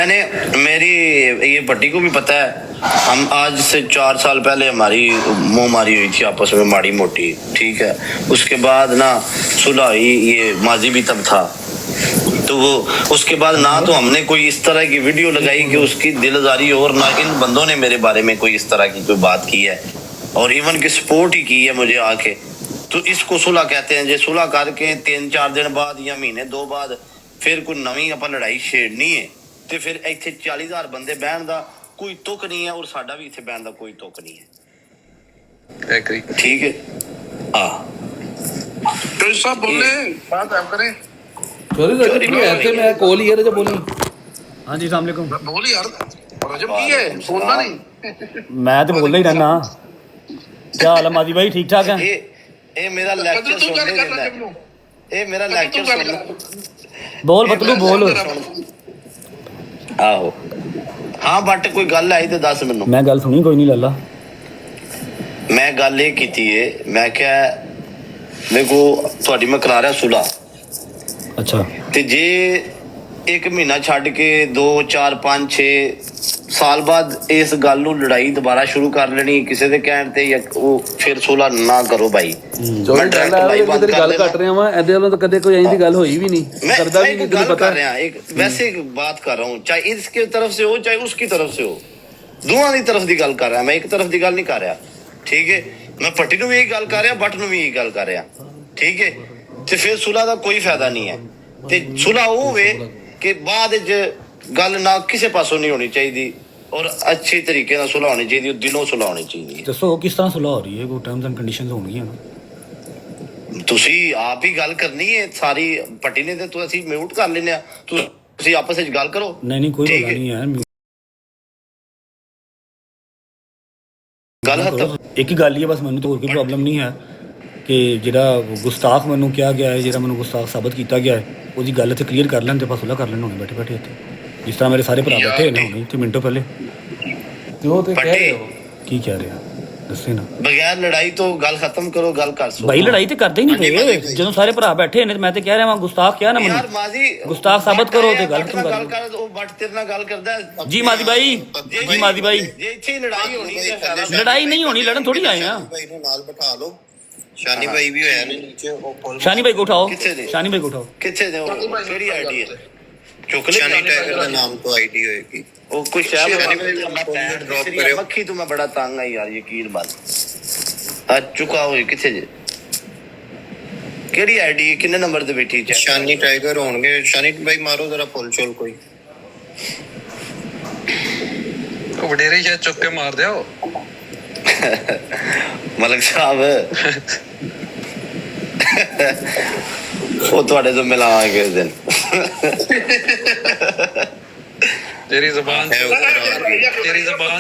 मैंने मेरी ये भट्टी को भी पता है, हम आज से 4 साल पहले हमारी मुंह मारी हुई थी आपस में माड़ी मोटी, ठीक है। उसके बाद ना सुलह हुई, ये माजी भी तब था, तो वो उसके बाद ना तो हमने कोई इस तरह की वीडियो लगाई कि उसकी दिलजारी, और ना इन बंदों ने मेरे बारे में कोई इस तरह की कोई बात की है, और इवन की सपोर्ट ही की है मुझे आके। तो इसको सुलह कहते हैं। जो सुलह करके 3-4 दिन बाद या महीने 2 बाद फिर कोई नवी अपन लड़ाई छेड़नी है, तो फिर इतने 40,000 बंदे बहन का कोई तुक नहीं है, और साडा भी इतने बहन का कोई तुक नहीं है। ठीक है। तो सब बोले बात आप करें। सॉरी ऐसे मैं कॉल ही है जब बोली। हाँ जी अस्सलाम वालेकुम। बोल यार रजब की है, बोलना नहीं। मैं तो बोल ही रहना। क्या हाल है मादी भाई, ठीक ठाक है? ये मेरा लेक्चर सुनने देना है, ये मेरा लेक्चर सुन। बोल बतलू बोल। आहो हाँ बट कोई गल आई तो दस मैनू। मैं गल सुनी कोई नहीं लाला। मैं गल ये की है, मैं क्या मेरे को थोड़ी मैं करा रहा सुलह। अच्छा ते जे 1 महीना छड़ के 2, 4, 5, 6 साल बाद इस गल नू लड़ाई दोबारा शुरू कर लेनी किसी दे कहण ते, या वो फिर सुलह ना करो भाई। मैं डायरेक्ट लाइव बंद कर गल कट रहा हां, एदे वालों तो कदे कोई ऐसी गल होई भी नहीं, करदा भी नहीं, तुझे पता कर रहा एक वैसे एक बात कर रहा हूं, चाहे इसके तरफ से हो चाहे उसकी तरफ से हो, दोवां दी तरफ दी गल कर रहा, मैं एक तरफ दी गल नहीं कर रहा। ठीक है, मैं पट्टी नू भी यही गल कर रहा, बट नू भी यही गल कर रहा। ठीक है, ते फिर सुलह दा कोई फायदा नहीं है। ते सुलह वो होवे कि बाद च गल ना किसी पासों नहीं होनी चाहिए, और अच्छी तरीके ਨਾਲ ਸੁਲ੍ਹਾ ਹੋਣੀ ਚਾਹੀਦੀ, ਦਿਲੋਂ ਸੁਲ੍ਹਾ ਹੋਣੀ ਚਾਹੀਦੀ ਹੈ। ਦੱਸੋ ਕਿਸ ਤਰ੍ਹਾਂ ਸੁਲ੍ਹਾ ਹੋ ਰਹੀ ਹੈ? ਕੋਈ ਟਰਮਸ ਐਂਡ ਕੰਡੀਸ਼ਨਸ ਹੋਣਗੀਆਂ ਨਾ? ਤੁਸੀਂ ਆਪ ਹੀ ਗੱਲ ਕਰਨੀ ਹੈ ਸਾਰੀ ਪੱਟੀ ਨੇ, ਤੇ ਤੁਸੀਂ ਮਿਊਟ ਕਰ ਲੈਣੇ ਆ, ਤੁਸੀਂ ਆਪਸ ਵਿੱਚ ਗੱਲ ਕਰੋ। ਨਹੀਂ ਨਹੀਂ ਕੋਈ ਗੱਲ ਨਹੀਂ ਹੈ, ਗੱਲ ਖਤਮ। ਇੱਕ ਹੀ ਗੱਲ ਹੀ ਹੈ ਬਸ, ਮੈਨੂੰ ਤਾਂ ਹੋਰ ਕੋਈ ਪ੍ਰੋਬਲਮ ਨਹੀਂ ਹੈ ਕਿ ਜਿਹੜਾ ਗੁਸਤਾਖ ਮੈਨੂੰ ਕਿਹਾ ਗਿਆ ਹੈ, ਜਿਹੜਾ ਮੈਨੂੰ ਗੁਸਤਾਖ ਸਾਬਤ ਕੀਤਾ ਗਿਆ ਹੈ, ਉਹਦੀ ਗੱਲ ਤੇ ਕਲੀਅਰ ਕਰ ਲੈਣ ਤੇ ਆਪਾਂ ਸੁਲ੍ਹਾ ਕਰ ਲੈਣ ਹੁਣੇ ਬੈਠੇ ਬੈਠੇ ਇੱਥੇ, ਜਿਸ ਤਰ੍ਹਾਂ ਮੇਰੇ ਸਾਰੇ ਭਰਾ ਬੈਠੇ ਨੇ ਹੁਣੇ ਇੱਥੇ ਮਿੰਟੋ ਪਹਿਲੇ। ਜੋ ਤੇ ਕਹਿ ਰਹੇ ਹੋ ਕੀ ਕਹਿ ਰਹੇ ਹੋ ਦੱਸੇ ਨਾ, ਬਗੈਰ ਲੜਾਈ ਤੋਂ ਗੱਲ ਖਤਮ ਕਰੋ, ਗੱਲ ਕਰ ਸੋ ਭਾਈ। ਲੜਾਈ ਤੇ ਕਰਦੇ ਹੀ ਨਹੀਂ ਪਏ, ਜਦੋਂ ਸਾਰੇ ਭਰਾ ਬੈਠੇ ਨੇ ਮੈਂ ਤੇ ਕਹਿ ਰਿਹਾ ਵਾਂ ਗੁਸਤਾਖ ਕਿਹਾ ਨਾ ਯਾਰ ਮੈਨੂੰ, ਮਾਜ਼ੀ ਗੁਸਤਾਖ ਸਾਬਤ ਕਰੋ ਤੇ ਗੱਲ ਖਤਮ ਗੱਲ ਕਰ। ਕਰ। ਉਹ ਬਟ ਤੇਰੇ ਨਾਲ ਗੱਲ ਕਰਦਾ ਜੀ ਮਾਦੀ ਭਾਈ, ਜੀ ਮਾਦੀ ਭਾਈ, ਜੇ ਇੱਥੇ ਲੜਾਈ ਹੋਣੀ ਹੈ, ਲੜਾਈ ਨਹੀਂ ਹੋਣੀ, ਲੜਨ ਥੋੜੀ ਆਏ ਆ। भाई ਨੂੰ ਨਾਲ ਬਿਠਾ ਲਓ। ਸ਼ਾਨੀ ਭਾਈ ਵੀ ਹੋਇਆ ਨੇ ਨੀਚੇ, ਉਹ ਪੁੱਲ ਸ਼ਾਨੀ ਭਾਈ ਕੋ ਉਠਾਓ, ਕਿੱਥੇ ਦੇ? ਸ਼ਾਨੀ ਭਾਈ ਕੋ ਉਠਾਓ। ਕਿੱਥੇ ਦੇ? ਉਹ ਕਿਹੜੀ ਆਈਡੀ ਹੈ? ਚੁੱਕ ਲੈ। ਸ਼ਾਨੀ ਟਾਈਗਰ ਦਾ ਨਾਮ ਤੋਂ ਆਈਡੀ ਹੋਏਗੀ। ਉਹ ਕੋਈ ਸ਼ਾਇਦ ਡ੍ਰੌਪ ਕਰਿਓ। ਮੱਖੀ ਤੋਂ ਮੈਂ ਬੜਾ ਤੰਗ ਆ ਯਾਰ, ਯਕੀਨ ਮੰਨ। ਆ ਚੁੱਕਾ ਹੋਏ ਕਿੱਥੇ ਜੇ? ਕਿਹੜੀ ਆਈਡੀ ਕਿੰਨੇ ਨੰਬਰ ਤੇ ਬੈਠੀ ਹੈ? ਸ਼ਾਨੀ ਟਾਈਗਰ ਹੋਣਗੇ। ਸ਼ਾਨੀ ਭਾਈ ਮਾਰੋ ਜ਼ਰਾ ਪੁੱਲ ਚੋਲ ਕੋਈ। ਉਹ ਵਡੇਰੇ ਸ਼ਾਇਦ ਚੁੱਕ ਕੇ ਮਾਰ ਦਿਓ। ਮਲਕ ਸਾਹਿਬ ਉਹ ਤੁਹਾਡੇ ਤੋਂ ਮਿਲਾਵਾਂਗੇ ਉਸ ਦਿਨ। ਤੇਰੀ ਜ਼ਬਾਨ ਚੋਂ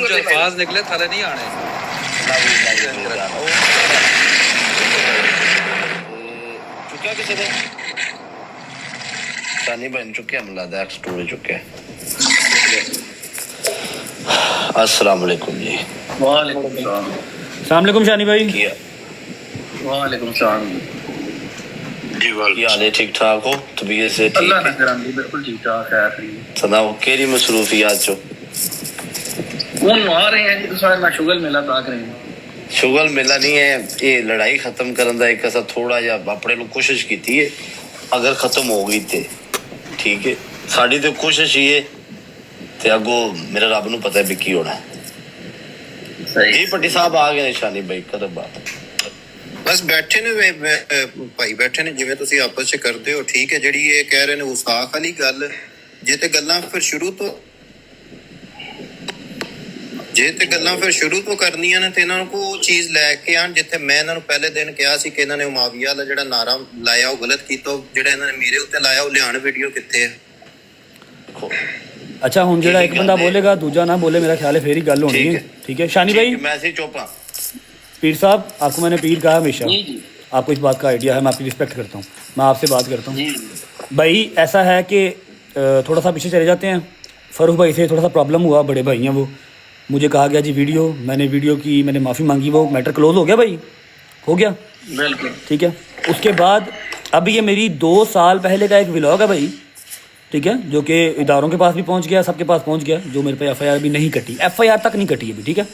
ਅਲਫਾਜ਼ ਨਿਕਲੇ ਥਲੇ ਨਹੀਂ ਆਣੇ। ਚੁੱਕਿਆ ਕਿਸੇ ਦੇ? ਸ਼ਾਨੀ ਬਣ ਚੁੱਕਿਆ, ਮੈਨੂੰ ਲੱਗਦਾ ਐਕਸਟੋਰ ਚੁੱਕਿਆ। अस्सलाम वालेकुम जी। अस्सलाम वालेकुम शानी भाई। वालेकुम सलाम जी। क्या हाल है? ठीक ठाक हो? तबीयत से ठीक अल्लाह ना करम बिल्कुल ठीक ठाक है। सुनाओ केरी मसरूफियात चो कौन आ रहे हैं जी? सारे मैं शुगल मेला ताक रहे हैं। शुगल मेला नहीं है, ये लड़ाई खत्म करने का एक ऐसा थोड़ा जा अपने लोग कोशिश की थी, अगर खत्म हो गई थे ठीक है। साड़ी तो कोशिश ही है, ਤੇ ਅੱਗੋਂ ਮੇਰੇ ਰੱਬ ਨੂੰ ਪਤਾ ਵੀ ਕੀ ਹੋਣਾ। ਜੀ ਪੱਟੀ ਸਾਹਿਬ ਆ ਗਏ ਨੇ। ਸ਼ਾਨੀ ਭਾਈ ਕਦੋਂ ਬਾਤ? ਬਸ ਬੈਠੇ ਨੇ ਭਾਈ, ਬੈਠੇ ਨੇ ਜਿਵੇਂ ਤੁਸੀਂ ਆਪਸ 'ਚ ਕਰਦੇ ਹੋ। ਠੀਕ ਹੈ, ਜਿਹੜੀ ਇਹ ਕਹਿ ਰਹੇ ਨੇ ਗੁਸਤਾਖ ਵਾਲੀ ਗੱਲ, ਜੇ ਤੇ ਗੱਲਾਂ ਫਿਰ ਸ਼ੁਰੂ ਤੋਂ ਕਰਨੀਆਂ ਨੇ ਤੇ ਇਹਨਾਂ ਨੂੰ ਕੋਈ ਚੀਜ਼ ਲੈ ਕੇ ਆਣ। ਜਿੱਥੇ ਮੈਂ ਇਹਨਾਂ ਨੂੰ ਪਹਿਲੇ ਦਿਨ ਕਿਹਾ ਸੀ ਕਿ ਇਹਨਾਂ ਨੇ ਮੁਆਵੀਆ ਵਾਲਾ ਜਿਹੜਾ ਨਾਰਾ ਲਾਇਆ ਉਹ ਗਲਤ ਕੀਤਾ, ਜਿਹੜਾ ਇਹਨਾਂ ਨੇ ਮੇਰੇ ਉੱਤੇ ਲਾਇਆ ਉਹ ਲਿਆਣ ਵੀਡੀਓ ਕਿੱਥੇ ਹੈ? अच्छा हुन जेड़ा एक बंदा बोलेगा दूजा ना बोले, मेरा ख्याल है फेरी गल होनी है। ठीक है शानी भाई। मैं से चुप हां। पीर साहब आपको मैंने पीर कहा हमेशा, आपको इस बात का आइडिया है, मैं आपकी रिस्पेक्ट करता हूँ, मैं आपसे बात करता हूँ भाई। ऐसा है कि थोड़ा सा पीछे चले जाते हैं। फरूख भाई से थोड़ा सा प्रॉब्लम हुआ, बड़े भाई हैं वो, मुझे कहा गया जी वीडियो, मैंने वीडियो की, मैंने माफ़ी मांगी, वो मैटर क्लोज हो गया भाई, हो गया बिल्कुल ठीक है। उसके बाद अब ये मेरी 2 साल पहले का एक व्लॉग है भाई, ठीक है, जो कि इदारों के पास भी पहुंच गया, सबके पास पहुंच गया, जो मेरे पे एफआईआर भी नहीं कटी, एफआईआर तक नहीं कटी अभी, ठीक है।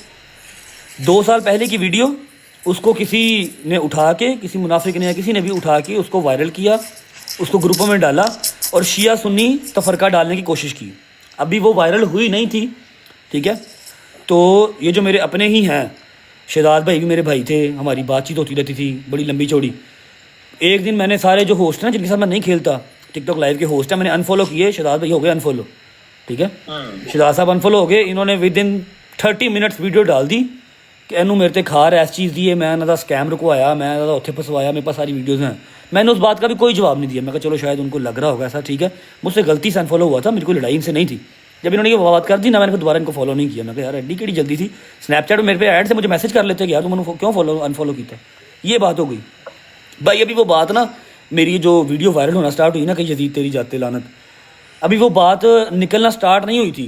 2 साल पहले की वीडियो उसको किसी ने उठा के, किसी मुनाफिक ने या किसी ने भी उठा के उसको वायरल किया, उसको ग्रुपों में डाला और शिया सुन्नी तफरका डालने की कोशिश की। अभी वो वायरल हुई नहीं थी, ठीक है। तो ये जो मेरे अपने ही हैं, शहजाद भाई भी मेरे भाई थे, हमारी बातचीत होती रहती थी बड़ी लंबी चौड़ी। एक दिन मैंने सारे जो होस्ट हैं जिनके साथ मैं नहीं खेलता, टिकटॉक लाइव के होस्ट हैं, मैंने अनफॉलो किए। शहजाद भाई हो गए अनफॉलो, ठीक है। शहजाद साहब अनफॉलो हो गए। इन्होंने विद इन 30 मिनट्स वीडियो डाल दी कि एनू मेरे ते खार ऐसी चीज़ दी है, मैं इन्हों का स्कैम रुकवाया, मैं इन्हों उत्थे फसवाया, मेरे पास सारी वीडियोज़ हैं। मैंने उस बात का भी कोई जवाब नहीं दिया। मैं कहा चलो शायद उनको लग रहा होगा ऐसा, ठीक है, मुझसे गलती से अनफॉलो हुआ था, मेरी कोई लड़ाई इनसे नहीं थी। जब इन्होंने ये बात कर दी ना, मैंने फिर दोबारा इनको फॉलो नहीं किया। मैं कहा यार एड्डी केड़ी जल्दी थी, स्नैपचैट में मेरे पे ऐड से मुझे मैसेज कर लेते कि यार तुम उन्होंने क्यों अनफॉलो किया। ये बात हो गई भाई। अभी वो बात ना, मेरी जो वीडियो वायरल होना स्टार्ट हुई ना कि यजीद तेरी जाते लानत, अभी वो बात निकलना स्टार्ट नहीं हुई थी।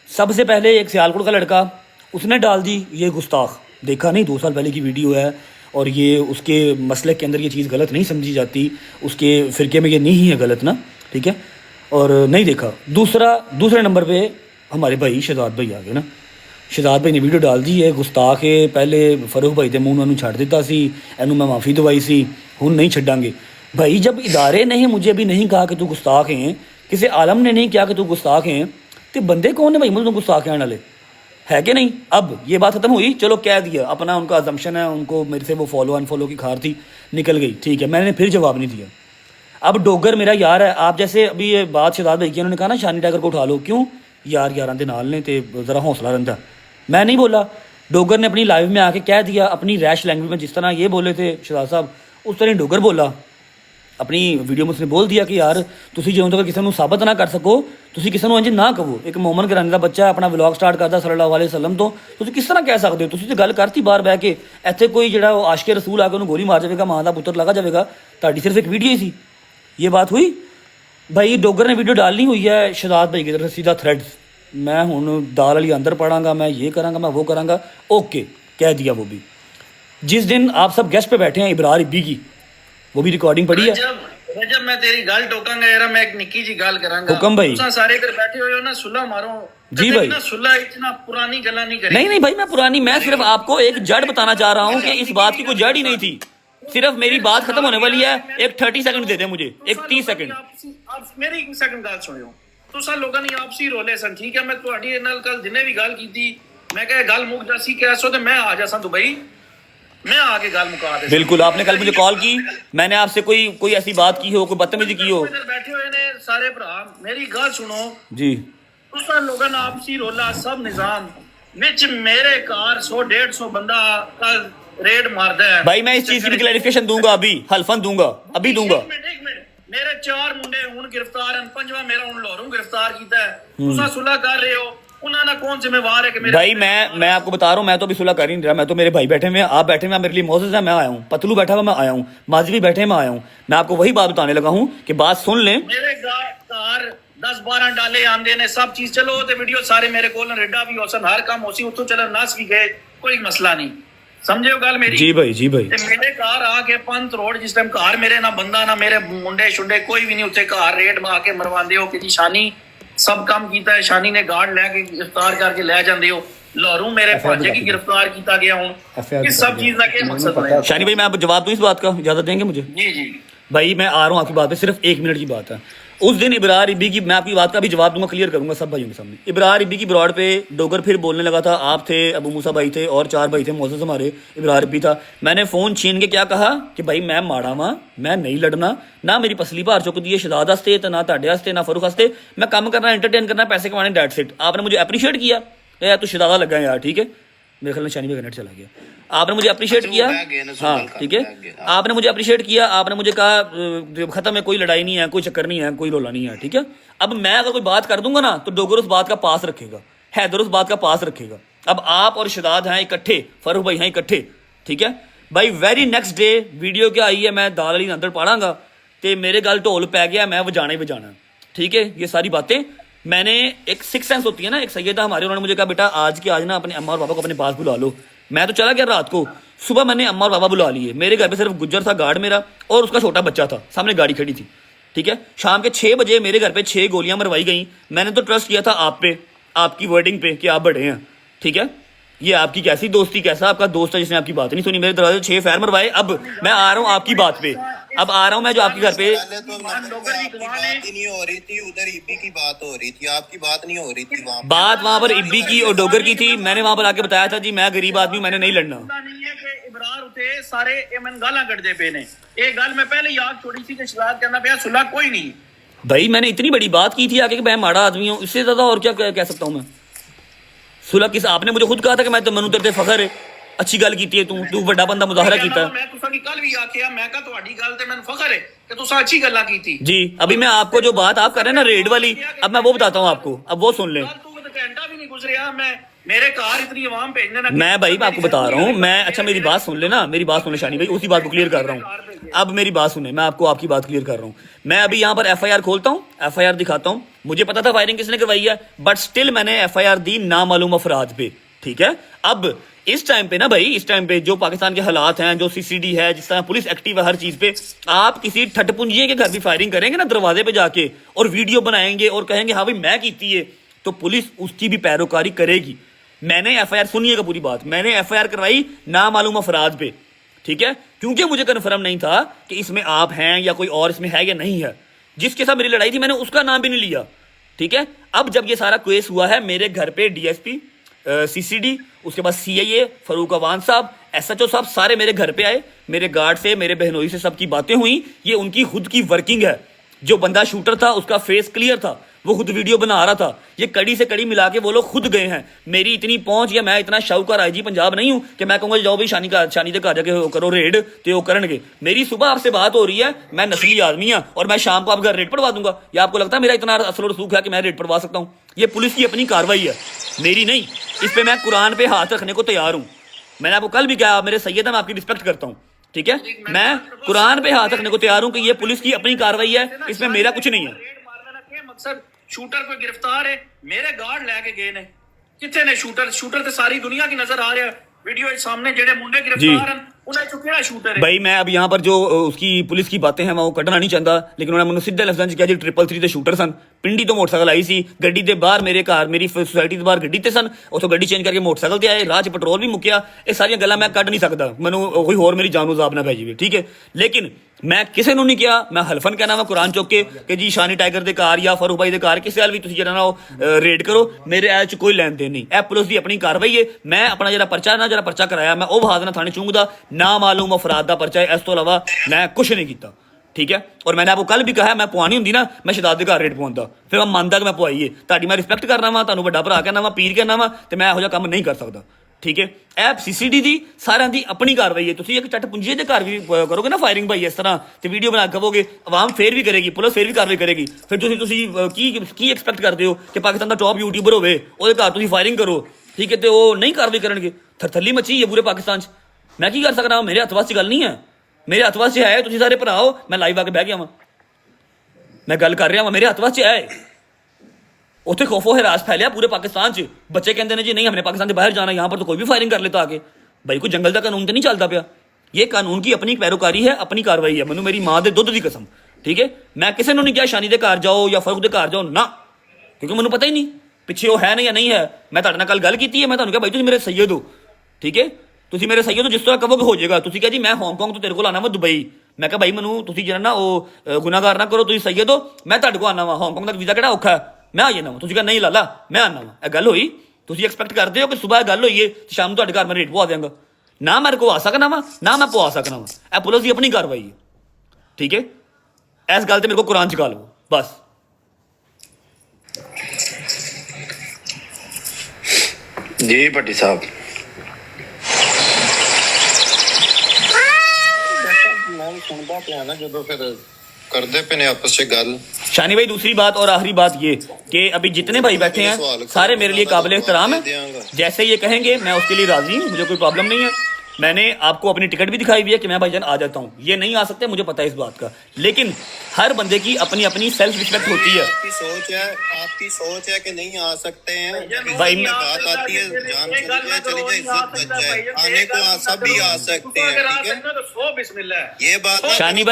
सबसे पहले एक सियालकोट का लड़का, उसने डाल दी ये गुस्ताख, देखा नहीं 2 साल पहले की वीडियो है और ये उसके मसले के अंदर ये चीज़ गलत नहीं समझी जाती, उसके फ़िरके में ये नहीं है गलत ना, ठीक है, और नहीं देखा। दूसरे नंबर पे हमारे भाई शहजाद भाई आ गए ना। शहजाद भाई ने वीडियो डाल दी है गुस्ताख है, पहले फरूख भाई के मूँह उन्होंने छड़ दिता सी, एनू मैं माफ़ी दवाई सी, हुण नहीं छड्डांगे। भाई जब इदारे ने मुझे अभी नहीं कहा कि तू गुस्ताख हैं, किसी आलम ने नहीं कहा कि तू गुस्ताख हैं, तो बंदे कौन है भाई मुझे गुस्ताख कहने वाले, है कि नहीं। अब ये बात खत्म हुई, चलो कह दिया, अपना उनका अजम्पशन है, उनको मेरे से वो फॉलो अनफॉलो की खार थी, निकल गई, ठीक है, मैंने फिर जवाब नहीं दिया। अब डोगर मेरा यार है, आप जैसे अभी ये बात शहजाद भाई की, उन्होंने कहा ना शानी टाइगर को उठा लो, क्यों यार यारां दे नाल ने तो ज़रा हौसला रहिंदा। मैं नहीं बोला, डोगर ने अपनी लाइव में आके कह दिया, अपनी रैश लैंग्वेज में, जिस तरह ये बोले थे शहजाद साहब, उस तरह डोगर बोला अपनी वीडियो में। उसने बोल दिया कि यार तुसी जिउं तक किसी को साबित ना कर सको, तुसी किसी को इंज ना कहो। एक मोमन घराने का बच्चा अपना व्लॉग स्टार्ट करता सल्लल्लाहु अलैहि वसल्लम तो तुसी किस तरह कह सकते हो। तुसी तो गल करती बाहर बह के, इत्थे कोई जिहड़ा आशिके रसूल आके उन्हें गोली मार जाएगा, मां का पुत्र लगा जाएगा, ताड़ी सिर्फ एक वीडियो ही सी। ये बात हुई भाई। डोगर ने वीडियो डालनी हुई है शहजाद भाई की तरफ सीधा थ्रेड्स, मैं हुण दाल वाली अंदर पढ़ांगा, मैं ये करांगा, मैं वो करांगा, ओके कह दिया वो भी। जिस दिन आप सब गेस्ट पे बैठे हैं इबरार इब्बी की, वो भी रिकॉर्डिंग पड़ी है। जब मैं तेरी गल टोकांगा यार, मैं एक निक्की जी गल करांगा। हुक्म भाई, तुसा सारे इधर बैठे हो ना, सुलह मारो जी भाई। ना सुलह इतना पुरानी गल्ला नहीं करी। नहीं भाई, मैं पुरानी, मैं सिर्फ आपको एक जड़ बताना चाह रहा हूँ कि इस बात की कोई जड़ ही नहीं थी। सिर्फ मेरी बात खत्म होने वाली है, एक 30 सेकंड दे दे मुझे, एक 30 सेकंड। आप मेरी एक सेकंड गल सुनियो। तुसा लोगों ने आपसी रोले सन, ठीक है, मैं ਤੁਹਾਡੀ ਨਾਲ कल जिन्हें भी गल की, मैं कहा गल मुक जासी कैसो तो मैं आ जासा दुबई, मैं आगे गल मुका दे। बिल्कुल, आपने कल मुझे कॉल की, मैंने आपसे कोई ऐसी बात की हो, कोई बदतमीजी की हो। इधर बैठे हुए ने सारे भरा, मेरी गल सुनो जी। तुसा लोगों ने आपसी रोला सब निजाम विच मेरे कार 100-150 बंदा कल रेड मारदा है भाई। मैं इस चीज की भी क्लैरिफिकेशन दूंगा, अभी हल्फन दूंगा, अभी दूंगा। एक मिनट, मेरे 4 मुंडे हुन गिरफ्तार हैं, 5वां मेरा हुन लाहौरों गिरफ्तार कीता है। तुसा सुलह कर रहे हो, उन्होंने कौन जिम्मेवार है कि मेरे भाई मैं आपको बता रहा हूँ, मैं तो अभी सुलह कर ही नहीं रहा। मैं तो, मेरे भाई बैठे हुए हैं, आप बैठे हुए हैं, मेरे लिए मोज़ेज़ है, मैं आया हूँ। पतलू बैठा हुआ, मैं आया हूँ। माजी भी बैठे हैं, मैं आया हूँ। मैं आपको वही बात बताने लगा हूँ कि बात सुन लें। मेरे कार 10-12 डाले आंदे ने, सब चीज चलो ते वीडियो सारे मेरे कोल रेडा भी होसन, हर काम होसी, उतो चलन नस भी गए, कोई मसला नहीं। समझे गल मेरी? जी भाई, जी भाई। ते मेरे कार आके पंत रोड जिस टाइम कार मेरे ना बंदा ना मेरे मुंडे शुंडे कोई भी नहीं, उत्ते कार रेड मार के मरवांदे हो कि शानी सब काम कीता है, शानी ने गार्ड लेके गिरफ्तार करके ले जांदे हो। लाहौरों मेरे भांजे की गिरफ्तार किया गया हूं, इस सब चीज का क्या मकसद है? शानी भाई मैं आप जवाब दूं इस बात का, इजाजत देंगे मुझे? जी जी भाई मैं आ रहा हूँ आपकी बात पे, सिर्फ 1 मिनट की बात है। उस दिन इबरार इब्बी की, मैं आपकी बात का भी जवाब दूंगा, क्लियर करूंगा सब भाइयों के सामने। इबरार इब्बी की ब्रॉड पे डोगर फिर बोलने लगा था, आप थे, अबू मूसा भाई थे और 4 भाई थे, मोज़ेज़ हमारे, इबरार इब्बी था। मैंने फ़ोन छीन के क्या कहा कि भाई मैं माड़ा वां, मैं नहीं लड़ना, ना मेरी पसली भार चुक दी है शहजाद हस्ते, तो ना ताड़े हस्ते, ना फरूख हस्ते, मैं काम करना, एंटरटेन करना, पैसे कमाने, डेट सेट। आपने मुझे अप्रीशिएट किया, यार तू शहजादा लगा यार, ठीक है, मेरे ख्याल में शानी में नेट चला गया। आपने मुझे अप्रिशिएट किया, हाँ ठीक है, आपने मुझे अप्रिशिएट किया, आपने मुझे कहा खत्म है, कोई लड़ाई नहीं है, कोई चक्कर नहीं है, कोई रोला नहीं है, ठीक है। अब मैं अगर कोई बात कर दूंगा ना तो डोगर उस बात का पास रखेगा, हैदर उस बात का पास रखेगा। अब आप और शहजाद हैं इकट्ठे, फरूख भाई हैं इकट्ठे, ठीक है भाई। वेरी नेक्स्ट डे वीडियो क्या आई है, मैं दाल वाली अंदर पाड़ांगा तो मेरे गल ढोल पै गया, मैं वजाना ही वजाना, ठीक है। ये सारी बातें मैंने, एक 6 सेंस होती है ना, एक सैयदा हमारे, उन्होंने मुझे कहा बेटा आज के आज ना अपने अम्मा और पापा को अपने पास बुला लो। मैं तो चला गया रात को, सुबह मैंने अम्मा और पापा बुला लिए। मेरे घर पे सिर्फ गुज्जर था गार्ड मेरा, और उसका छोटा बच्चा था, सामने गाड़ी खड़ी थी। ठीक है। शाम के 6 बजे मेरे घर पे 6 गोलियां मरवाई गई। मैंने तो ट्रस्ट किया था आप पे, आपकी वर्डिंग पे कि आप बड़े हैं, ठीक है। ये आपकी कैसी दोस्ती, कैसा आपका दोस्त है जिसने आपकी बात नहीं सुनी, मेरे दरवाजे 6 फायर मरवाए। अब मैं आ रहा हूँ आपकी बात पे, अब आ रहा हूँ मैं जो आपके घर पे। पहले तो आपकी बात ही नहीं हो रही थी, उधर ईबी की बात हो रही थी, आपकी बात नहीं हो रही थी बात वहां पर इब्बी की और डोगर की थी। मैंने वहां पर आके बताया था जी मैं गरीब आदमी हूं, मैंने नहीं लड़ना। नहीं है कि इबरार उते सारे एमन गाला कटदे पे ने। एक गल मैं पहले याद छोड़ी सी कि शिकायत करना पिया, सुलह कोई नहीं। भाई मैंने इतनी बड़ी बात की थी आके कि मैं माड़ा आदमी हूँ, इससे ज्यादा और क्या कह सकता हूँ मैं। सुलह किस, आपने मुझे खुद कहा था कि मैं तो मनु तेरे ते फखर है, अच्छी गल की है तू बड़ा बंदा मुजाहरा कीता। मैं तुसा की कल भी आखिया, मैं कहा तुम्हारी गल ते मैंने फखर है कि तुसा अच्छी गल्ला की थी जी। अभी मैं आपको जो बात आप कर रहे हैं ना रेड वाली, अब मैं वो बताता हूँ आपको, अब वो सुन लें। तू तो घंटा भी नहीं गुजरिया, मैं मेरे कार इतनी आवाम भेजने ना। मैं भाई मैं आपको बता रहा हूँ, मैं अच्छा मेरी बात सुन लेना, मेरी बात सुन ले शानी भाई, उसी बात को क्लियर कर रहा हूँ। अब मेरी बात सुने, मैं आपको आपकी बात क्लियर कर रहा हूँ। मैं अभी यहाँ पर एफआईआर खोलता हूँ, एफआईआर दिखाता हूँ। मुझे पता था फायरिंग किसने करवाई है, बट स्टिल मैंने एफआईआर दी नामालूम अफराद पे, ठीक है। अब इस टाइम पे ना भाई, इस टाइम पे जो पाकिस्तान के हालात हैं, जो सीसीडी है, जिस तरह पुलिस एक्टिव है हर चीज पे, आप किसी ठटपुंजिये के घर भी फायरिंग करेंगे ना दरवाजे पे जाके और वीडियो बनाएंगे और कहेंगे हाँ भाई मैं कीती है, तो पुलिस उसकी भी पैरोकारी करेगी। मैंने एफआईआर, सुनिएगा पूरी बात, मैंने एफआईआर करवाई नामालूम अफराद पे, ठीक है, क्योंकि मुझे कन्फर्म नहीं था कि इसमें आप हैं या कोई और इसमें है या नहीं है। जिसके साथ मेरी लड़ाई थी मैंने उसका नाम भी नहीं लिया, ठीक है। अब जब ये सारा केस हुआ है, मेरे घर पे डीएसपी, सीसीडी, उसके बाद सीआईए, फरूक अवान साहब, एसएचओ साहब सारे मेरे घर पे आए, मेरे गार्ड से, मेरे बहनोई से सबकी बातें हुई। ये उनकी खुद की वर्किंग है। जो बंदा शूटर था उसका फेस क्लियर था, वो खुद वीडियो बना रहा था। ये कड़ी से कड़ी मिला के वो लोग खुद गए हैं। मेरी इतनी पहुंच या मैं इतना शाहूकार आईजी पंजाब नहीं हूं कि मैं कहूंगा जाओ भाई शानी दे घर जाके करो रेड, तो वो करनगे। मेरी सुबह आपसे बात हो रही है, मैं नस्ली आदमी हूं और मैं शाम को आपका रेड पड़वा दूंगा। या आपको लगता है मेरा इतना असल रसूख है कि मैं रेड पड़वा सकता हूं? ये पुलिस की अपनी कार्रवाई है, मेरी नहीं। इस पर मैं कुरान पे हाथ रखने को तैयार हूं। मैंने आपको कल भी कहा, आप मेरे सैयद हैं, मैं आपकी रिस्पेक्ट करता हूं, ठीक है। मैं कुरान पे हाथ रखने को तैयार हूं कि ये पुलिस की अपनी कार्रवाई है, इसमें मेरा कुछ नहीं है। रेड मारने का मकसद शूटर को गिरफ्तार है, मेरे गार्ड लेके गए ने। कितने ने शूटर? शूटर तो सारी दुनिया की नजर आ रहा है, वीडियो सामने जेडे मुंडे गिरफ्तार हैं उन्हें चुकेड़ा शूटर है। भाई मैं अब यहाँ पर जो उसकी पुलिस की बातें हैं मैं वो कटना नहीं चाहता, लेकिन उन्होंने मैंने सीधे लफ्ज़ां च कहा जी 333 ਦੇ ਸ਼ੂਟਰ ਸਨ। ਪਿੰਡੀ ਤੋਂ ਮੋਟਰਸਾਈਕਲ ਆਈ ਸੀ, ਗੱਡੀ ਦੇ ਬਾਹਰ ਮੇਰੇ ਘਰ ਮੇਰੀ ਸੁਸਾਇਟੀ ਦੇ ਬਾਹਰ ਗੱਡੀ ਤੇ ਸਨ, ਉਥੋਂ ਗੱਡੀ ਚੇਂਜ ਕਰਕੇ ਮੋਟਰਸਾਈਕਲ ਤੇ ਆਏ, ਰਾਹ 'ਚ ਪੈਟਰੋਲ ਵੀ ਮੁੱਕਿਆ। ਇਹ ਸਾਰੀਆਂ ਗੱਲਾਂ ਮੈਂ ਕੱਢ ਨਹੀਂ ਸਕਦਾ, ਮੈਨੂੰ ਕੋਈ ਹੋਰ ਮੇਰੀ ਜਾਨ ਨੂੰ ਜ਼ਾਬ ਨਾ ਪੈ ਜਾਵੇ, ਠੀਕ ਹੈ। ਲੇਕਿਨ ਮੈਂ ਕਿਸੇ ਨੂੰ ਨਹੀਂ ਕਿਹਾ, ਮੈਂ ਹਲਫਨ ਕਹਿਣਾ ਵਾ ਕੁਰਾਨ ਚੁੱਕ ਕੇ ਕਿ ਜੀ ਸ਼ਾਨੀ ਟਾਈਗਰ ਦੇ ਘਰ ਜਾਂ ਫਾਰੂਕ ਭਾਈ ਦੇ ਘਰ ਕਿਸੇ ਹਾਲ ਵੀ ਤੁਸੀਂ ਜਿਹੜਾ ਨਾ ਉਹ ਰੇਡ ਕਰੋ, ਮੇਰੇ ਇਹ 'ਚ ਕੋਈ ਲੈਣ ਦੇਣ ਨਹੀਂ। ਇਹ ਪੁਲਿਸ ਦੀ ਆਪਣੀ ਕਾਰਵਾਈ ਹੈ। ਮੈਂ ਆਪਣਾ ਜਿਹੜਾ ਪਰਚਾ ਕਰਾਇਆ ਮੈਂ ਉਹ ਬਹਾ ਦੇਣਾ थाने चूंग दा नामालूम अफराद का परचा है, इस तो इलावा मैं कुछ नहीं किया, ठीक है। और मैंने आपको कल भी कहा मैं पुआनी होंगी ना मैं शहजाद के घर रेट पहुंचता, फिर मैं मानता कि मैं पुआई है, ताड़ी मैं रिस्पेक्ट करना वा, तुहानू वड्डा भरा कहना वा, पीर कहना वा, तो मैं यहो जिहा काम नहीं कर सकता, ठीक है। ऐप सीसीडी दी सारिਆਂ ਦੀ अपनी कार्रवाई है। तुसीं एक चट पुंजिए के घर भी करोगे ना फायरिंग भाई इस तरह तो वीडियो बना कहोगे, आवाम फिर भी करेगी, पुलिस फिर भी कार्रवाई करेगी। फिर तुसीं की एक्सपैक्ट करते हो कि पाकिस्तान का टॉप यूट्यूबर होवे ਉਹਦੇ घर तुसीं फायरिंग करो, ठीक है, तो वो नहीं कार्रवाई करनगे। थरथली मची है पूरे पाकिस्तान च। मैं की कर सकना? मेरे हथ वास गल नहीं है, मेरे हथ वास है तुसीं सारे भराओ, मैं लाइव आके बह गया वां, मैं गल कर रहा वां, मेरे हथ वास है। उत्थे खौफो हिरास फैलिया पूरे पाकिस्तान च। बच्चे कहते हैं जी नहीं हमने पाकिस्तान के बाहर जाना, यहाँ पर तो कोई भी फायरिंग कर लेता आके। भाई कोई जंगल का कानून तो नहीं चलता पाया, ये कानून की अपनी पैरोकारी है, अपनी कार्रवाई है। मैनू मेरी माँ के दुध की कसम, ठीक है। मैं किसी ने नहीं कहा शानी के घर जाओ या फरूक के घर जाओ ना, क्योंकि मैनू पता ही नहीं पिछे वो है ना या नहीं है। मैं तुहाडे नाल कल गल कीती है, मैं तुहानू कहा भाई तुसीं मेरे सैयद हो, ठीक है, तुसीं मेरे सैयद हो, जिस तरह कहोगे हो जाएगा। तुसीं कहा जी मैं हांगकांग तो तेरे को आना वा दुबई, मैं कहा भाई मैनू तुसीं जिहड़ा ना वो गुनाहगार ना करो, तुसीं सैयद हो, मैं तुहाडे को आना वा, हांगकांग का वीज़ा किहड़ा औखा है, मैं आ जाना वा। तुसीं कहा नहीं लाला मैं आना वा। गल होई, तुसीं एक्सपैक्ट करते हो कि सुबह गल होई है तो शाम तुहाडे घर मैं रेट पवा देंगा? ना मेरे को आ सकना वा ना मैं पवा सकना वा। यह पुलिस की अपनी कार्रवाई है, ठीक है। इस गल ते मेरे को कुरान चुका लो बस। जी भट्टी साहब सुनता पिया ना जो फिर करते पे ने आपस में गल। शानी भाई दूसरी बात और आखिरी बात ये कि अभी जितने भाई बैठे हैं सारे मेरे लिए काबिल एहतराम है। जैसे ये कहेंगे मैं उसके लिए राजी हूँ, मुझे कोई प्रॉब्लम नहीं है। मैंने आपको अपनी टिकट भी दिखाई हुई है कि मैं भाईजान आ जाता हूँ, ये नहीं आ सकते, मुझे पता है इस बात का, लेकिन हर बंदे की अपनी अपनी सेल्फ रिस्पेक्ट होती है। आपकी सोच है कि नहीं आ सकते हैं भाई में बात आती है, जान चली जाए चली जाए, इज्जत बच जाए, आने को सभी आ सकते हैं, ठीक है। तो सो बिस्मिल्लाह। ये बात शानी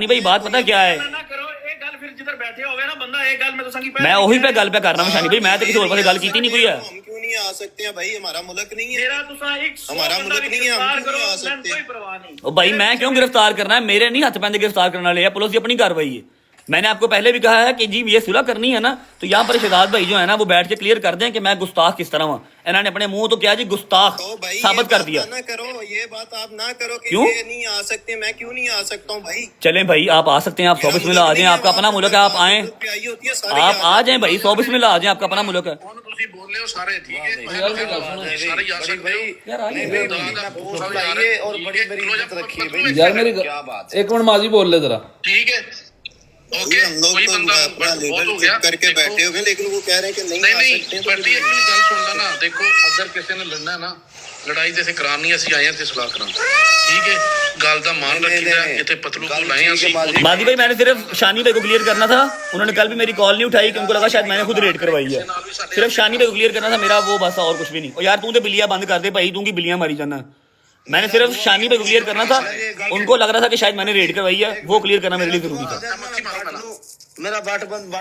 भाई बात पता क्या है, ना करो एक गल, फिर जिधर बैठे होवे ना बंदा एक गल में तो संगी मैं वही पे गल पे कर रहा हूँ शानी भाई, मैं तो किसी और पासे गल की नहीं कोई है। हम क्यों नहीं आ सकते हैं भाई, हमारा मुल्क नहीं है, मेरा तुसा एक हमारा मुल्क नहीं है, हम क्यों नहीं आ सकते। कोई परवाह नहीं। ओ भाई मैं क्यों गिरफ्तार करना है, मेरे नहीं हथ पैंदे गिरफ्तार करने वाले है, पुलिस की अपनी कार्रवाई है। मैंने आपको पहले भी कहा है कि जी ये सुलह करनी है ना, तो यहाँ पर शहजाद भाई जो है ना वो बैठ के क्लियर कर दें कि मैं गुस्ताख किस तरह हूँ। इन्होंने अपने मुंह तो क्या जी गुस्ताख तो भाई साबित कर दिया। ना करो, ये बात आप ना करो कि क्यों? ये नहीं आ सकते, मैं क्यों नहीं आ सकता हूँ भाई। चलें भाई आप आ सकते हैं, आप 100 बिस्मिल्लाह आ जाएं, आपका अपना मुल्क है, आप आए, आप आ जाएं भाई, 100 बिस्मिल्लाह आ जाएं, आपका अपना मुल्क है। ਹੁਣ ਤੁਸੀਂ ਬੋਲੇ ਹੋ ਸਾਰੇ ਠੀਕ ਹੈ ਸਾਰੇ ਹੀ ਆ ਸਕਦੇ ਹੋ और बड़ी मेरी इज्जत रखी है यार मेरी क्या बात है। एक मिनट माजी बोल ले जरा। ठीक है ओके हम लोग कोई तो बंदा अपना बहुत लीडर हो गया करके बैठे हो गए, लेकिन वो कह रहे हैं कि नहीं नहीं आ नहीं सकते, बड़ी एक गल सुन ला ना, देखो अगर किसी ने लड़ना है ना, लड़ाई जैसे करानी है, ਅਸੀਂ ਆਏ ਹਾਂ ਤੇ ਸਲਾਹ ਕਰਾਂ, ठीक है। ਗੱਲ ਦਾ ਮਾਨ ਰੱਖੀਦਾ, ਇੱਥੇ ਪਤਲੂ को लाए हैं ਅਸੀਂ। मादी भाई मैंने सिर्फ शानी भाई को क्लियर करना था, उन्होंने कल भी मेरी कॉल नहीं उठाई, क्योंकि उनको लगा शायद मैंने खुद रेड करवाई है। सिर्फ शानी भाई को क्लियर करना था मेरा, वो बस और कुछ भी नहीं। और यार तू तो बिल्लियां बंद कर दे भाई, तू की बिल्लियां मारी जाना। मैंने सिर्फ शानी भाई को क्लियर करना था, उनको लग रहा था कि शायद मैंने रेड करवाई है, वो क्लियर करना मेरे लिए जरूरी था। मेरा बाट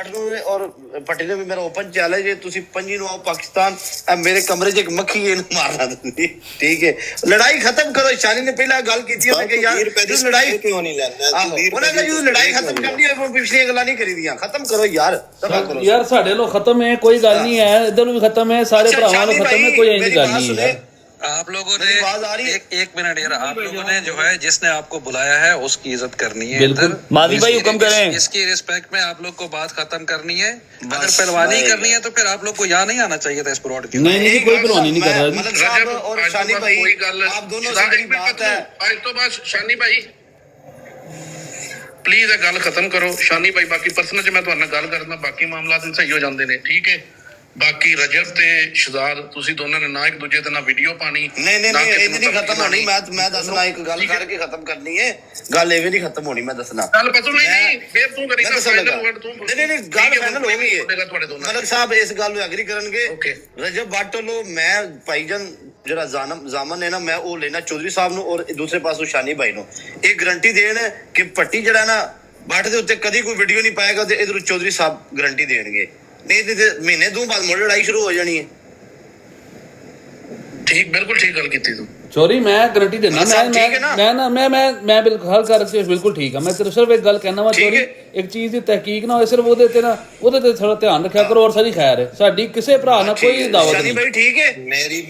ਨੂੰ और पट्टी ने भी मेरा ओपन चैलेंज है, ਤੁਸੀਂ ਪੰਜੀ ਨੂੰ ਆਓ ਪਾਕਿਸਤਾਨ, ਮੇਰੇ ਕਮਰੇ 'ਚ ਇੱਕ ਮੱਖੀ ਇਹਨੂੰ ਮਾਰਨਾ ਤੁਸੀਂ, ਠੀਕ ਹੈ। ਲੜਾਈ ਖਤਮ ਕਰੋ। ਸ਼ਾਨੀ ਨੇ ਪਹਿਲਾਂ ਗੱਲ ਕੀਤੀ ਹੈ ਕਿ ਯਾਰ ਤੁਸੀਂ ਲੜਾਈ क्यों नहीं लेना, ਉਹਨਾਂ ਨੇ ਜਦੋਂ ਲੜਾਈ ਖਤਮ ਕਰਨੀ ਹੋਵੇ ਪਿਛਲੀਆਂ ਗੱਲਾਂ ਨਹੀਂ ਕਰੀਦੀਆਂ, ਖਤਮ ਕਰੋ ਯਾਰ, ਤਬਾਹ ਕਰੋ यार साढ़े लो खत्म है, कोई गल नहीं है, इधर भी खत्म है, सारे भरावां लो खत्म है, कोई ऐसी गल नहीं है। आप लोगों मेरी आवाज आ रही ने है? एक मिनट यार, आप लोगों ने जो है जिसने आपको बुलाया है उसकी इज्जत करनी है। बिल्कुल। इधर मादी भाई, इसकी- हुक्म करें। इसकी रिस्पेक्ट में आप लोग को बात खत्म करनी है। अगर बस, पहलवानी भाई। करनी है तो फिर आप लोग को यहाँ नहीं आना चाहिए था इस प्लॉट के। नहीं नहीं कोई परवानी नहीं कर रहा जी। मलक साहब और शानी भाई कोई गल आप दोनों से बड़ी बात है। ਅੱਜ ਤੋਂ ਬਾਅਦ ਸ਼ਾਨੀ ਭਾਈ ਪਲੀਜ਼ ਇਹ ਗੱਲ ਖਤਮ ਕਰੋ। ਸ਼ਾਨੀ ਭਾਈ ਬਾਕੀ ਪਰਸਨਲ 'ਚ ਮੈਂ ਤੁਹਾਡੇ ਨਾਲ ਗੱਲ ਕਰਦਾ, ਬਾਕੀ ਮਾਮਲਾਤ ਸਹੀ ਹੋ ਜਾਂਦੇ ਨੇ, ਠੀਕ ਹੈ। ਬਾਕੀ ਰਜਬ ਤੇ ਸ਼ਹਜ਼ਾਦ ਤੁਸੀਂ ਦੋਨਾਂ ਨੇ ਨਾ ਇੱਕ ਦੂਜੇ ਤੇ ਨਾ ਵੀਡੀਓ ਪਾਣੀ, ਨਹੀਂ ਨਾ ਕਿਸੇ ਇਹ ਨੂੰ ਨਹੀਂ ਧਮਕੀ ਖਤਮ ਹੋਣੀ। ਲਾਉਣੀ। ਮੈਂ ਦੱਸਣਾ ਇੱਕ ਗੱਲ ਕਰਕੇ ਖਤਮ ਕਰਨੀ ਹੈ, ਗੱਲ ਇਹ ਵੀ ਨਹੀਂ ਖਤਮ ਹੋਣੀ, ਮੈਂ ਦੱਸਣਾ। ਗੱਲ ਪਤਾ ਨਹੀਂ ਫੇਰ ਤੂੰ ਮੈਂ ਕਰੇਗਾ ਦੱਸਣ ਫਾਈਨਲ ਲੱਗਾ। ਵਰਡ ਤੂੰ ਨਹੀਂ ਗੱਲ ਫਾਈਨਲ ਹੋ ਗਈ ਹੈ। ਤੁਹਾਡੇ ਦੋਨਾਂ ਮਲਕ ਸਾਹਿਬ ਇਸ ਗੱਲ ਨੂੰ ਐਗਰੀ ਕਰਨਗੇ। Okay। ਰਜਬ ਬੱਟ ਵੱਲੋਂ ਮੈਂ ਭਾਈਜਾਨ ਜਿਹੜਾ ਜ਼ਾਮਨ ਹੈ ਨਾ, ਮੈਂ ਉਹ ਲੈਣਾ ਚੌਧਰੀ ਸਾਹਿਬ ਨੂੰ, ਔਰ ਦੂਸਰੇ ਪਾਸੋਂ ਸ਼ਾਨੀ ਭਾਈ ਨੂੰ ਇਹ ਗਰੰਟੀ ਦੇਣ ਕਿ ਭੱਟੀ ਜਿਹੜਾ ਨਾ ਬੱਟ ਦੇ ਉੱਤੇ ਕਦੀ ਕੋਈ ਵੀਡੀਓ ਨਹੀਂ ਪਾਏਗਾ, ਤੇ ਇਧਰੋਂ ਚੌਧਰੀ ਸਾਹਿਬ ਗਰੰਟੀ ਦੇਣਗੇ। ਨਹੀਂ ਤੇ ਮਹੀਨੇ ਦੋ ਬਾਅਦ ਮੁੜ ਲੜਾਈ ਸ਼ੁਰੂ ਹੋ ਜਾਣੀ ਹੈ। ਠੀਕ ਬਿਲਕੁਲ ਠੀਕ ਗੱਲ ਕੀਤੀ ਤੂੰ। चोरी मैं गारंटी देना, ठीक है ना? मैं बिल्कुल हर कर बिल्कुल ठीक है। मैं सिर्फ एक गल कहना वा, ठीक चोरी है। एक चीज की तहकीक ना होए, सिर्फ ਉਹਦੇ ਤੇ ਨਾ ਉਹਦੇ ਤੇ ਥੋੜਾ ਧਿਆਨ ਰੱਖਿਆ ਕਰੋ। ਔਰ ਸਾਰੀ ਖੈਰ ਹੈ, ਸਾਡੀ ਕਿਸੇ ਭਰਾ ਨਾਲ ਕੋਈ ਦਾਵਤ ਸ਼ਾਨੀ ਨਹੀਂ। ਭਾਈ ਠੀਕ ਹੈ।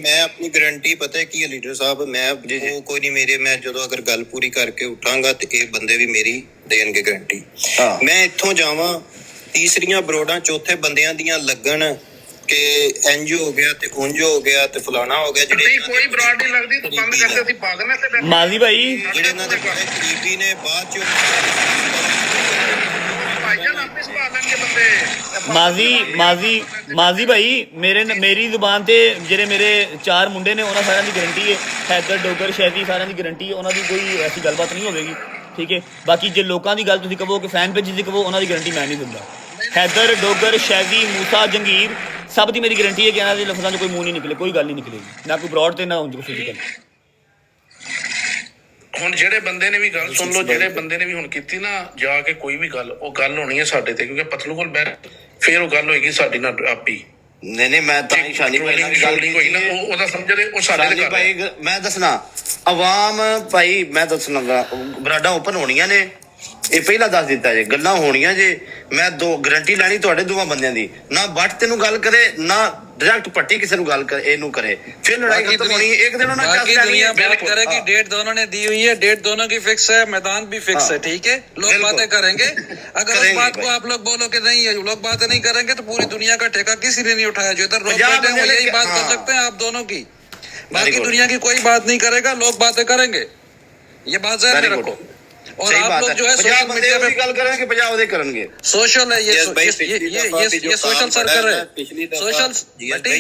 मैं अपनी गारंटी पता है की है लीडर साहब, मैं वो कोई नहीं मेरे, मैं जो अगर गल पूरी करके उठांगा तो ये बंदे भी मेरी देंगे गारंटी। हाँ। मैं इत्थों जावां तीसरियां बरोडां चौथे बंदियां दियां लगन कि इंज हो गया ते उंज हो गया ते फलाना हो गया, ਨਹੀਂ ਕੋਈ ਬਰਾਡ ਨਹੀਂ ਲੱਗਦੀ, ਤੂੰ ਬੰਦ ਕਰਕੇ ਅਸੀਂ ਪਾਗਲ ਨੇ ਤੇ मादी भाई ਜਿਹੜੇ ਇਹਨਾਂ ਦੇ ਬੜੇ ਕਰੀਬੀ ਨੇ ਬਾਅਦ ਚ ਭਾਈਜਾਨ ਆਪੇ ਸੰਭਾਲ ਲੈਣਗੇ ਬੰਦੇ। ਮਾਜ਼ੀ ਭਾਈ ਮੇਰੀ ਜ਼ੁਬਾਨ ਤੇ ਜਿਹੜੇ ਮੇਰੇ 4 ਮੁੰਡੇ ਨੇ ਉਹਨਾਂ ਸਾਰਿਆਂ ਦੀ ਗਾਰੰਟੀ ਹੈ। ਹੈਦਰ ਡੋਗਰ ਸ਼ੈਦੀ ਸਾਰਿਆਂ ਦੀ ਗਾਰੰਟੀ ਹੈ, ਉਹਨਾਂ ਦੀ ਕੋਈ ਐਸੀ ਗੱਲਬਾਤ ਨਹੀਂ ਹੋਵੇਗੀ, ਠੀਕ ਹੈ। ਬਾਕੀ ਜੇ ਲੋਕਾਂ ਦੀ ਗੱਲ ਤੁਸੀਂ ਕਹੋ ਕਿ ਫੈਨ ਪੇਜ ਦੀ ਕਹੋ, ਉਹਨਾਂ ਦੀ ਗਾਰੰਟੀ ਮੈਂ ਨਹੀਂ ਦਿੰਦਾ। हैदर डोगर शैदी मूसा जंगीर सब की मेरी गारंटी है कि इन्होंने लफ्ज़ों से कोई मुँह नहीं निकले, कोई गल नहीं निकलेगी, ना कोई ब्रॉड ते ना उंज कोई फिजिकल। ਹੁਣ ਜਿਹੜੇ ਬੰਦੇ ਨੇ ਵੀ ਗੱਲ ਸੁਣ ਲਓ, ਜਿਹੜੇ ਬੰਦੇ ਨੇ ਵੀ ਹੁਣ ਕੀਤੀ ਨਾ ਜਾ ਕੇ ਕੋਈ ਵੀ ਗੱਲ, ਉਹ ਗੱਲ ਹੋਣੀ ਹੈ ਸਾਡੇ ਤੇ, ਕਿਉਂਕਿ ਪਤਲੂ ਕੋਲ ਬੈਠ ਫੇਰ ਉਹ ਗੱਲ ਹੋਏਗੀ ਸਾਡੀ ਨਾਲ ਆਪੀ। ਨਹੀਂ ਮੈਂ ਤਾਂ ਹੀ ਸ਼ਾਨੀ ਭਾਈ ਨਾਲ ਗੱਲ ਹੋਈ ਨਾ, ਕੀਤੀ। ਉਹਦਾ ਸਮਝਦੇ ਉਹ ਸਾਡੇ ਸ਼ਾਨੀ ਤੇ ਕਰ ਭਾਈ ਮੈਂ ਦੱਸਣਾ ਆਵਾਮ ਭਾਈ, ਮੈਂ ਦੱਸਣ ਲੱਗਾ ਬਰਾਡਾਂ ਓਪਨ ਹੋਣੀਆਂ ਨੇ, ਇਹ ਪਹਿਲਾਂ ਦੱਸ ਦਿੱਤਾ ਜੇ, ਗੱਲਾਂ ਹੋਣੀਆਂ ਜੇ। ਮੈਂ ਗਾਰੰਟੀ ਲੈਣੀ ਤੁਹਾਡੇ ਦੋਵਾਂ ਬੰਦਿਆਂ ਦੀ, ਨਾ ਬੱਟ ਤੈਨੂੰ ਗੱਲ ਕਰੇ ਨਾ डायरेक्ट पट्टी किसी को गल करे ਇਹਨੂੰ करे, फिर लड़ाई खत्म होनी है। एक दिन उन्होंने बाकी दुनिया बात करेगी, डेट दोनों ने दी हुई है, डेट दोनों की फिक्स है, मैदान भी फिक्स है, ठीक है। लोग बातें करेंगे, अगर उस बात को आप लोग बोलो कि नहीं है, लोग बातें नहीं करेंगे तो पूरी दुनिया का ठेका किसी ने नहीं उठाया। जो इधर लोग बैठे हैं वो यही बात कर सकते हैं आप दोनों की, बाकी दुनिया की कोई बात नहीं करेगा, लोग बातें करेंगे, ये बात ज़हन में रखो। और सही आप बात लोग है जो है 50 सोशल बंदे मीडिया ਉਹਦੀ पे ਗੱਲ ਕਰਨਗੇ 50 ਉਹਦੇ ਕਰਨਗੇ सोशल है ये यस भाई, ये पिछली ये दफा भी जो ये सोशल काम सर पड़ा कर रहे है, हैं पिछली दफा सोशल यस बट भाई,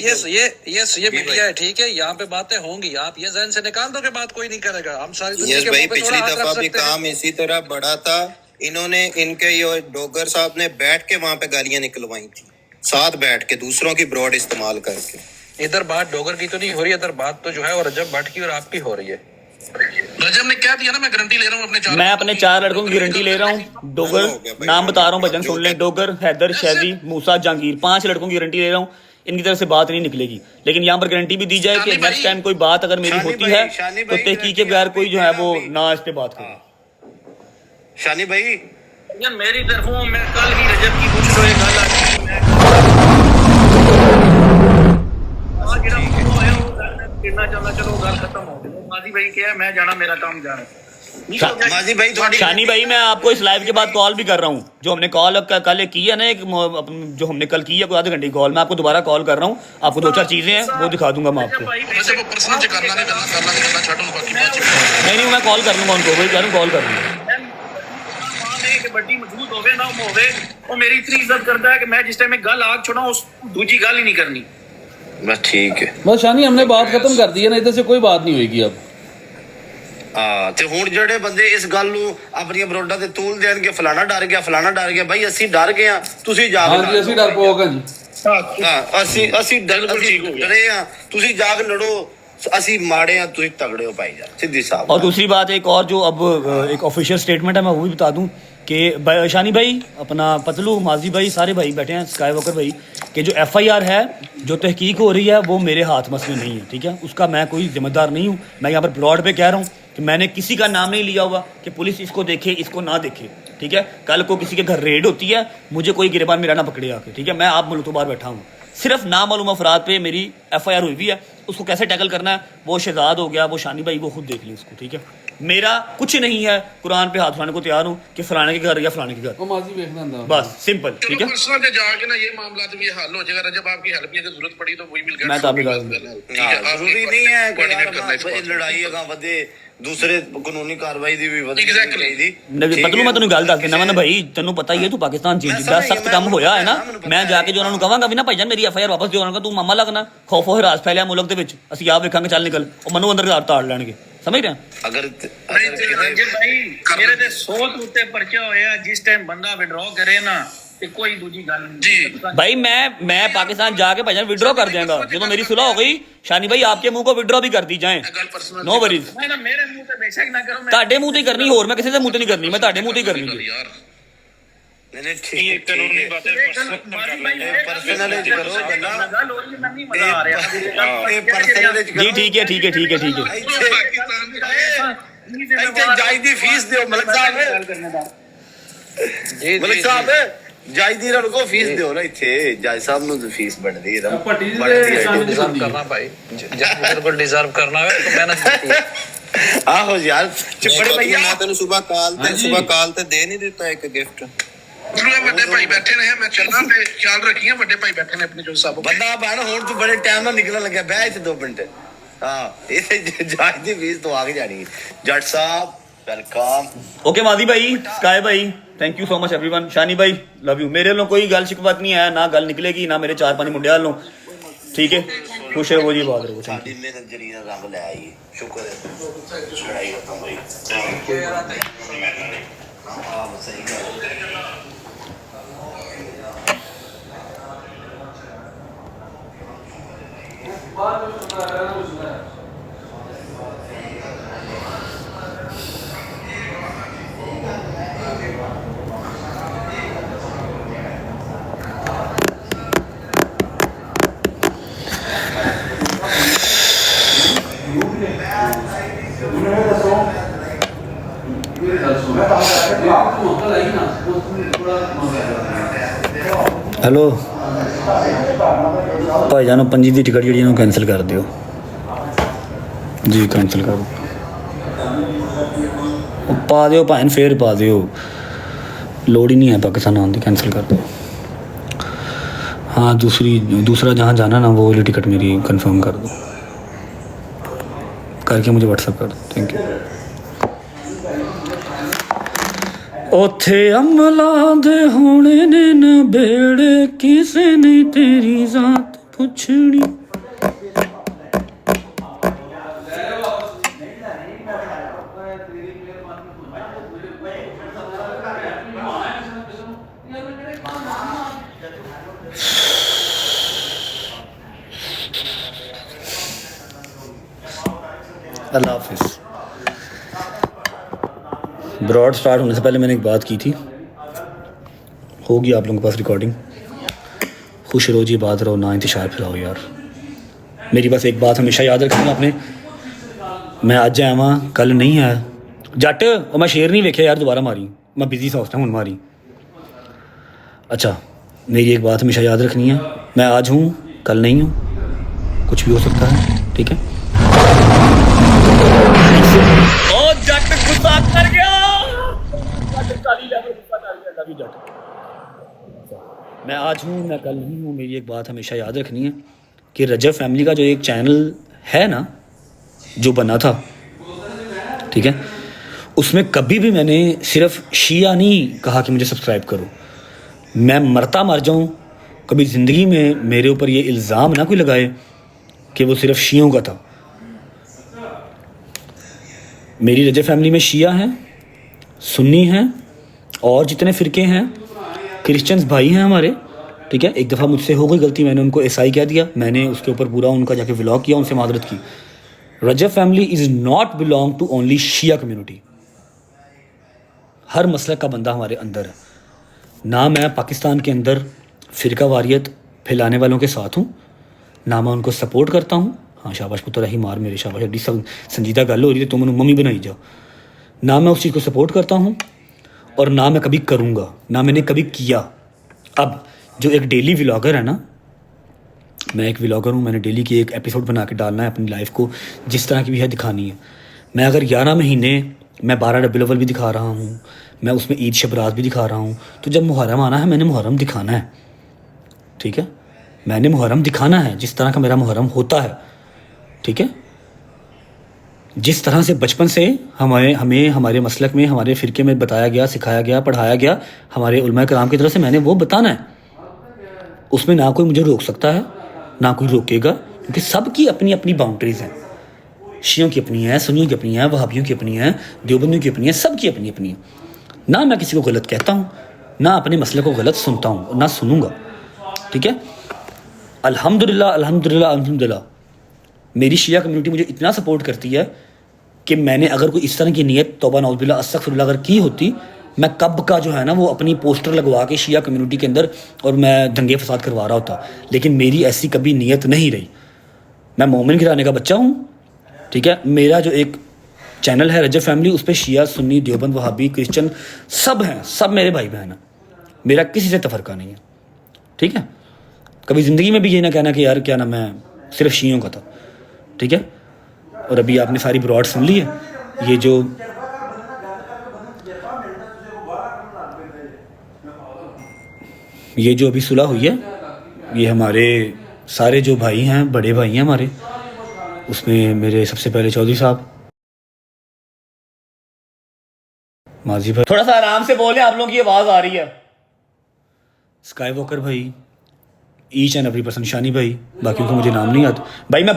ये मीडिया है, ठीक है, यहाँ पे बातें होंगी, आप ये जहन से निकाल दो कि बात कोई नहीं करेगा, हम सारी दुनिया यस के भाई, मुंह पे थोड़ा पिछली हाथ दफा रख भी सकते हैं। काम इसी तरह बढ़ा था। इन्होंने इनके ये डोगर साहब ने बैठ के वहां पे गालियां निकलवाई थी, साथ बैठ के दूसरों की ब्रॉड इस्तेमाल करके। इधर बात डोगर की तो नहीं हो रही, इधर बात तो जो है वो रजब भट्ट की और आपकी हो रही है। रजब ने क्या दिया ना, मैं गारंटी ले रहा हूँ अपने चार मैं अपने 4 लड़कों की गारंटी ले रहा हूँ। डोगर नाम बता रहा हूँ, भजन सुन लें, डोगर, हैदर, शैजी, मूसा, जहांगीर, 5 लड़कों की गारंटी ले रहा हूँ। इनकी तरफ से बात नहीं निकलेगी, लेकिन यहाँ पर गारंटी भी दी जाए कि नेक्स्ट टाइम कोई बात अगर मेरी होती है तो तहकीक के बगैर कोई जो है वो ना इस पे बात करे। शानी भाई यार मेरी तरफों मैं कल ही रजब की कुछ तो एक गल आती मैं आज जेड़ा होया वो गल मैं कहना चाहना, चलो गल खत्म हो गई। माजी भाई क्या मैं जाना, मेरा काम जाना। माजी भाई थोड़ी शानी भाई मैं आपको इस लाइव के बाद कॉल भी कर रहा हूँ, जो हमने कॉल कल की है ना, एक जो हमने कल की है कोई आधे घंटे की कॉल, मैं आपको दोबारा कॉल कर रहा हूँ। आपको 2-4 चीजें हैं वो दिखा दूंगा मैं आपको। रजब को पर्सनल च करना नहीं करना छाड़ो बाकी बात नहीं मैं कॉल कर लूंगा उनको, वही कह रहा हूँ, कॉल कर लूंगा। बड़ी मजबूत होवे ना होवे वो मेरी इतनी इज्जत करता है कि मैं जिस टाइम में गल आग छोड़ा उस दूसरी गल ही नहीं करनी। बस ठीक है। बस शानी हमने बात खत्म कर दी है ना, इधर से कोई बात नहीं होगी अब। ਤੇ ਹੁਣ ਜਿਹੜੇ ਬੰਦੇ ਇਸ ਗੱਲ ਨੂੰ ਆਪਣੀਆਂ ਬਰੋਡਾਂ ਤੇ ਤੂਲ ਦੇਣਗੇ, ਫਲਾਣਾ ਡਰ ਗਿਆ, ਫਲਾਣਾ ਡਰ ਗਿਆ, ਭਾਈ ਅਸੀਂ ਡਰ ਗਏ ਆ, ਤੁਸੀਂ ਜਾਗ हाँ जी, ਅਸੀਂ ਡਰਪੋਕ ਹਾਂ ਜੀ। ਹਾਂ ਅਸੀਂ ਡਰੇ ਆ, ਤੁਸੀਂ ਜਾਗ ਲੜੋ, ਅਸੀਂ ਮਾੜੇ ਆ, ਤੁਸੀਂ ਤਗੜੇ ਹੋ ਭਾਈ ਜਾਨ, ਸਿੱਧੀ साहब। और दूसरी बात एक और जो अब एक ऑफिशियल स्टेटमेंट है मैं वो भी बता दूं कि शानी भाई, अपना पतलू, माजी भाई, सारे भाई बैठे हैं, स्काई वॉकर भाई, कि जो FIR है जो तहकीक हो रही है वो मेरे हाथ मसले नहीं है, ठीक है, उसका मैं कोई जिम्मेदार नहीं हूँ। मैं यहाँ पर ब्रॉड पे कह रहा हूँ कि मैंने किसी का नाम नहीं लिया हुआ कि पुलिस इसको देखे इसको ना देखे, ठीक है। कल को किसी के घर रेड होती है, मुझे कोई गिरबान मेरा ना पकड़े आके, ठीक है। मैं आप मुल्क तो बाहर बैठा हूँ, सिर्फ नामालूम अफराद पे मेरी FIR हुई हुई है, उसको कैसे टैकल करना है वो शहजाद हो गया, वो शानी भाई, वो खुद देख लें उसको, ठीक है। मेरा कुछ नहीं है, कुरान पे हाथ उठाने को तैयार हूँ कि फलाने के घर या फलाने के घर, ਉਹ ਮਾਜ਼ੀ ਵੇਖਦਾ ਹੁੰਦਾ। बस सिंपल, ठीक है। पर्सनल पे जाके ना ये मामला भी हल हो जाएगा। रजब आपकी हेल्प की अगर जरूरत पड़ी तो वही मिल गया। मैं तो आपकी बात ਜ਼ਰੂਰੀ ਨਹੀਂ ਹੈ ਕਿ ਲੜਾਈ ਅਗਾ ਵਧੇ, ਦੂਸਰੇ ਕਾਨੂੰਨੀ ਕਾਰਵਾਈ ਦੀ ਵੀ ਵਧੀ ਚਾਹੀਦੀ। ਪਤਲੂ ਮੈਂ ਤੈਨੂੰ ਗੱਲ ਦੱਸ ਦਿੰਦਾ ਵਾ ਨਾ ਭਾਈ, ਤੈਨੂੰ ਪਤਾ ਹੀ ਹੈ ਤੂੰ ਪਾਕਿਸਤਾਨ ਚ ਜਿੱਦਾਂ ਸਖਤ ਕੰਮ ਹੋਇਆ ਹੈ ਨਾ, ਮੈਂ ਜਾ ਕੇ ਜੋ ਉਹਨਾਂ ਨੂੰ ਕਹਾਂਗਾ ਵੀ ਨਾ ਭਾਈਜਾਨ ਮੇਰੀ FIR ਵਾਪਸ ਦਿਓ, ਉਹਨਾਂ ਨੂੰ ਤੂੰ ਮਾਮਾ ਲੱਗਣਾ, ਖੌਫੋ ਹਰਾਸ ਫੈਲਿਆ ਮੁਲਕ ਦੇ ਵਿੱਚ, ਅਸੀਂ ਆਪ ਵੇਖਾਂਗੇ, ਚੱਲ ਨਿਕਲ, ਉਹ ਮੈਨੂੰ ਅੰਦਰ ਤਾੜ ਲੈਣਗੇ, ਸਮਝ ਰਹੇ ਅਗਰ रंजित भाई मेरे ते 100 ਤੋਂ ਉੱਤੇ ਪਰਚਾ ਹੋਇਆ, ਜਿਸ ਟਾਈਮ ਬੰਦਾ ਵਿਡਰਾ ਕਰੇ ਨਾ ਤੇ ਕੋਈ ਦੂਜੀ ਗੱਲ ਨਹੀਂ भाई मैं पाकिस्तान जाके भाईजान विड्रॉ कर देंगे जो मेरी सुलह हो गई। शानी भाई आपके मुंह को विड्रॉ भी कर दी जाए, नो वरीज। मैं ना मेरे मुंह ਤੇ ਬੇਸ਼ੱਕ ਨਾ ਕਰੋ, ਤੁਹਾਡੇ ਮੂੰਹ ਤੇ ਹੀ ਕਰਨੀ, ਹੋਰ ਮੈਂ ਕਿਸੇ ਦੇ ਮੂੰਹ ਤੇ ਨਹੀਂ ਕਰਨੀ, ਮੈਂ ਤੁਹਾਡੇ ਮੂੰਹ ਤੇ ਹੀ ਕਰਨੀ ਜੀ। यार ਨਹੀਂ ਠੀਕ ਕਾਨੂੰਨੀ ਬਾतें ਪਰਸਨਲ ਚ ਕਰੋ ਗੱਲਾਂ, ਗੱਲ ਹੋ ਰਹੀ ਹੈ, ਨਹੀਂ ਮਜ਼ਾ ਆ ਰਿਹਾ ਇਹ ਪਰਸਨਲ ਚ जी ठीक है ठीक है ठीक है ठीक है। ਇੱਥੇ ਜਾਇਜ਼ ਦੀ ਫੀਸ ਦਿਓ ਮਲਕ ਸਾਹਿਬ, ਮਲਕ ਸਾਹਿਬ ਜਾਇਜ਼ ਦੀ ਰਕੋ ਫੀਸ ਦਿਓ ਨਾ, ਇੱਥੇ ਜਾਇਜ਼ ਸਾਹਿਬ ਨੂੰ ਫੀਸ ਬਣਦੀ ਹੈ, ਭੱਟੀ ਦੀ ਤੇ ਸ਼ਾਮਿਲ डिजर्व करना भाई, जब बिल्कुल डिजर्व करना है तो मेहनत कीती है। ਆਹੋ ਯਾਰ ਚਿੱਬੜੇ ਭਈਆ ਮੈਂ ਤੈਨੂੰ ਸਵੇਰ ਕਾਲ ਤੇ ਦੇ ਨਹੀਂ ਦਿੱਤਾ ਇੱਕ ਗਿਫਟ। ਵੱਡੇ ਭਾਈ ਬੈਠੇ ਨੇ, ਮੈਂ ਚੱਲਣਾ ਤੇ ਖਿਆਲ ਰੱਖੀਏ। ਵੱਡੇ ਭਾਈ ਬੈਠੇ ਨੇ ਆਪਣੇ ਜੋ ਸਾਹਿਬ। ਬੰਦਾ ਬਣ ਹੁਣ ਤੂੰ ਬੜੇ ਟਾਈਮ ਨਾਲ ਨਿਕਲਣ ਲੱਗਿਆ, ਬਹਿ ਇੱਥੇ 2 ਮਿੰਟ। ਹਾਂ ਇਹ ਜਾਇਜ਼ ਦੀ ਫੀਸ ਤੋਂ ਆ ਕੇ ਜਾਣੀ ਹੈ। ਜੱਟ ਸਾਹਿਬ ਵੈਲਕਮ। ओके मादी भाई, स्काई भाई, thank you so much everyone. Shani भाई लव यू। मेरे वालों कोई गल शिकवत नहीं है, ना गल निकलेगी, ना मेरे 4-5 मुंडे वालों, ठीक है। खुश रहो जी, बात रहो। ਸਾਡੀ ਮਿਹਨਤ ਜਰੀ ਨਾਲ ਰੰਗ ਲੈ ਆਈ, ਸ਼ੁਕਰ ਹੈ ਲੜਾਈ ਖਤਮ ਹੋਈ। ਹਾਂ ਸਹੀ ਗੱਲ। ਹੈਲੋ ਭਾਈ ਜਾਨ, 5 ਦੀ ਟਿਕਟ ਜਿਹੜੀ ਇਹਨੂੰ ਕੈਂਸਲ ਕਰ ਦਿਓ ਜੀ, ਕੈਂਸਲ ਕਰ ਦਿਓ, ਉਹ ਪਾ ਦਿਓ ਭਾਵੇਂ ਫੇਰ ਪਾ ਦਿਓ, ਲੋੜ ही नहीं है पाकिस्तान आने की, कैंसिल कर दो। हाँ दूसरा जहाँ जाना ना वो वाली टिकट मेरी कंफर्म कर दो, करके मुझे व्हाट्सअप कर दो, थैंक यू। ओथे अमलां दे होने ने न बेड़े किसे नहीं तेरी जात पुछनी। अल्लाह हाफिज़। ब्रॉड स्टार्ट होने से पहले मैंने एक बात की थी, होगी आप लोगों के पास रिकॉर्डिंग। खुश रहो जी, बात रहो, ना इंतशार फैलाओ यार। मेरी बस एक बात हमेशा याद रखना आपने, मैं अज आया वहाँ कल नहीं आया। जट और मैं शेर नहीं वेख्या यार, दोबारा मारी, मैं बिजी सा उस टाइम, हुण मारी। अच्छा, मेरी एक बात हमेशा याद रखनी है, मैं आज हूँ कल नहीं हूँ, कुछ भी हो सकता है, ठीक है। जट गुस्सा कर गया, मैं आज हूँ मैं कल नहीं हूँ। मेरी एक बात हमेशा याद रखनी है कि रजब फैमिली का जो एक चैनल है ना, जो बना था, ठीक है, उसमें कभी भी मैंने सिर्फ शिया नहीं कहा कि मुझे सब्सक्राइब करो। मैं मरता मर जाऊँ, कभी ज़िंदगी में मेरे ऊपर ये इल्ज़ाम ना कोई लगाए कि वो सिर्फ शियों का था। मेरी रजब फैमिली में शिया हैं, सुन्नी हैं, और जितने फ़िरके हैं, क्रिश्चियंस भाई हैं हमारे, ठीक है। एक दफ़ा मुझसे हो गई गलती, मैंने उनको ईसाई कह दिया, मैंने उसके ऊपर पूरा उनका जाके व्लॉग किया, उनसे मादरत की। Rajab family is not belong to only Shia community. हर मसलक का बंदा हमारे अंदर है ना। मैं पाकिस्तान के अंदर फ़िरका वारियत फैलाने वालों के साथ हूँ, ना मैं उनको सपोर्ट करता हूँ। हाँ शाबाश पुत्र, ही मार मेरे, शाबाश, एडी सब संजीदा गल हो रही है, तुम मैंने मम्मी बनाई जाओ। ना मैं उस चीज़ को सपोर्ट करता हूँ, और ना मैं कभी करूँगा, ना मैंने कभी किया। अब जो एक डेली व्लॉगर है ना, मैं एक व्लॉगर हूँ, मैंने डेली की एक एपिसोड बना के डालना है, अपनी लाइफ को जिस तरह की भी है दिखानी है। मैं अगर 11 महीने मैं 12 रबीउल अव्वल भी दिखा रहा हूँ, मैं उसमें ईद शबरात भी दिखा रहा हूँ, तो जब मुहर्रम आना है मैंने मुहर्रम दिखाना है, ठीक है। मैंने मुहर्रम दिखाना है जिस तरह का मेरा मुहर्रम होता है, ठीक है। जिस तरह से बचपन से हमें हमारे मसलक में, हमारे फ़िरके में बताया गया, सिखाया गया, पढ़ाया गया, हमारे उलमा कराम की तरफ से, मैंने वो बताना है। उसमें ना कोई मुझे रोक सकता है, ना कोई रोकेगा, क्योंकि सबकी अपनी अपनी बाउंड्रीज़ हैं। शियों की अपनी है, सुन्नियों की अपनी है, वहाबियों की अपनी है, देवबंदियों की अपनी है, सबकी अपनी अपनी है। ना मैं किसी को गलत कहता हूँ, ना अपने मसले को गलत सुनता हूँ, ना सुनूंगा, ठीक है। अल्हम्दुलिल्लाह अल्हम्दुलिल्लाह अल्हम्दुलिल्लाह, मेरी शिया कम्युनिटी मुझे इतना सपोर्ट करती है कि मैंने अगर कोई इस तरह की नीयत, तौबा नौज़ुबिल्लाह अस्तग़फिरुल्लाह, अगर की होती, मैं कब का जो है ना वो अपनी पोस्टर लगवा के शिया कम्युनिटी के अंदर और मैं दंगे फसाद करवा रहा होता। लेकिन मेरी ऐसी कभी नीयत नहीं रही। मैं मोमिन घराने का बच्चा हूँ, ठीक है। मेरा जो एक चैनल है रजब फैमिली, उस पर शिया, सुन्नी, देवबंद, वहाबी, क्रिश्चियन सब हैं, सब मेरे भाई बहन हैं। मेरा किसी से तफरका नहीं है, ठीक है। कभी ज़िंदगी में भी ये ना कहना कि यार क्या ना मैं सिर्फ शियों का था, ठीक है। और अभी आपने सारी ब्रॉड सुन ली है। ये जो अभी सुलह हुई है, ये हमारे सारे जो भाई हैं, बड़े भाई हैं हमारे, उसमें मेरे सबसे पहले चौधरी साहब, माजी भाई, थोड़ा सा आराम से बोले, आप लोगों की आवाज़ आ रही है, स्काई वॉकर भाई, ईच एंड एवरी पर्सन, शानी भाई, बाकी को मुझे नाम नहीं याद भाई, मैं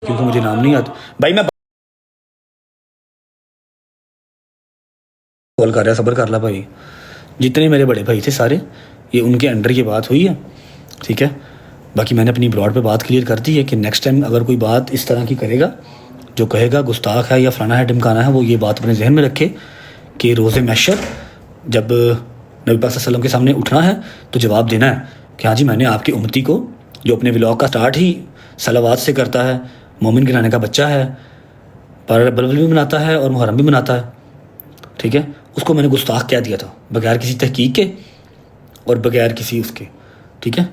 क्योंकि मुझे नाम नहीं याद भाई, मैं कॉल कर रहा, सब्र कर ला भाई। जितने मेरे बड़े भाई थे सारे, ये उनके अंडर ये बात हुई है, ठीक है। बाकी मैंने अपनी ब्रॉड पे बात क्लियर कर दी है कि नेक्स्ट टाइम अगर कोई बात इस तरह की करेगा, जो कहेगा गुस्ताख है या फलाना है ढिमकाना है, वो ये बात अपने जहन में रखे कि रोज़े महशर जब नबी पाक सल्लल्लाहु अलैहि वसल्लम के सामने उठना है तो जवाब देना है कि हाँ जी, मैंने आपकी उम्मती को, जो अपने व्लॉग का स्टार्ट ही सलावात से करता है, मोमिन गिराने का बच्चा है, पर बलबल भी मनाता है और मुहर्रम भी मनाता है, ठीक है, उसको मैंने गुस्ताख कह दिया था बगैर किसी तहकीक के और बगैर किसी उसके, ठीक है।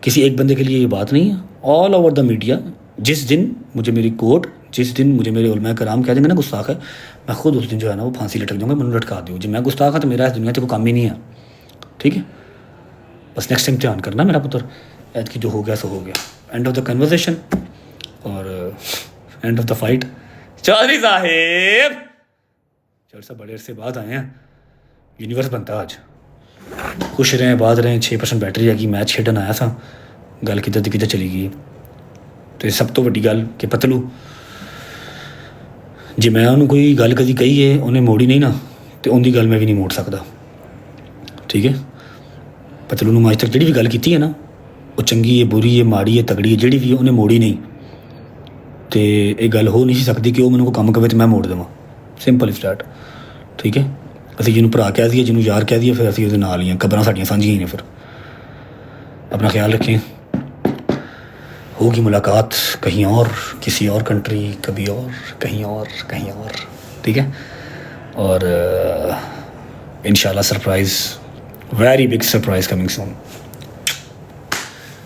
किसी एक बंदे के लिए ये बात नहीं है, ऑल ओवर द मीडिया। जिस दिन मुझे मेरी कोर्ट, जिस दिन मुझे मेरे उलमा कराम कह देंगे ना गुस्ताख है, मैं खुद उस दिन जो है ना वो फांसी लटक जाऊँगा, मैंने लटका दूँ जी, मैं गुस्ताख है तो मेरा इस दुनिया से कोई काम ही नहीं है, ठीक है। बस नेक्स्ट टाइम ध्यान करना मेरा पुत्र, ऐद की जो हो गया सो हो गया। एंड ऑफ द कन्वर्सेशन और end of the fight. Chaudhry साहेब जज साहब बड़े अरसे बाद आए हैं, यूनिवर्स बनता आज। खुश रहें, बात रहें। 6% बैटरी है कि मैच खेडन आया था, गल किधर दी किधर चली गई। तो सब तो वड्डी गल कि पतलू जे मैं उन्होंने कोई गल कभी कही है उन्हें मोड़ी नहीं ना, तो उनकी गल मैं भी नहीं मोड़ सकता। ठीक है, पतलू ने अज तक जी भी गल की है ना, वो चंगी है, बुरी है, माड़ी है, तगड़ी है, जी भी है, उन्हें मोड़ी नहीं। तो ये गल हो नहीं सकती कि वो मैंने को काम करे तो मैं मोड़ देवां। Simple start. ठीक है, असीं जिन्होंने भरा कह दिए, जिन्होंने यार कह दिए, फिर असीं उहदे नाल ही हैं। खबरां साडियां सांझियां ही ने। फिर अपना ख्याल रखें। होगी मुलाकात कहीं और, किसी और कंट्री, कभी और, कहीं और, कहीं और। ठीक है, और इंशाल्लाह surprise, very big surprise coming soon.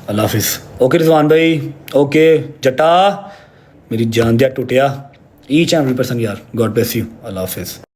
अल्लाह हाफिज़। ओके रिजवान भाई, ओके जट्टा, मेरी जान दिया टुटिया। ईच एंड एवरी पर्सन यार, गॉड ब्लेस यू। अल्लाह हाफिज़।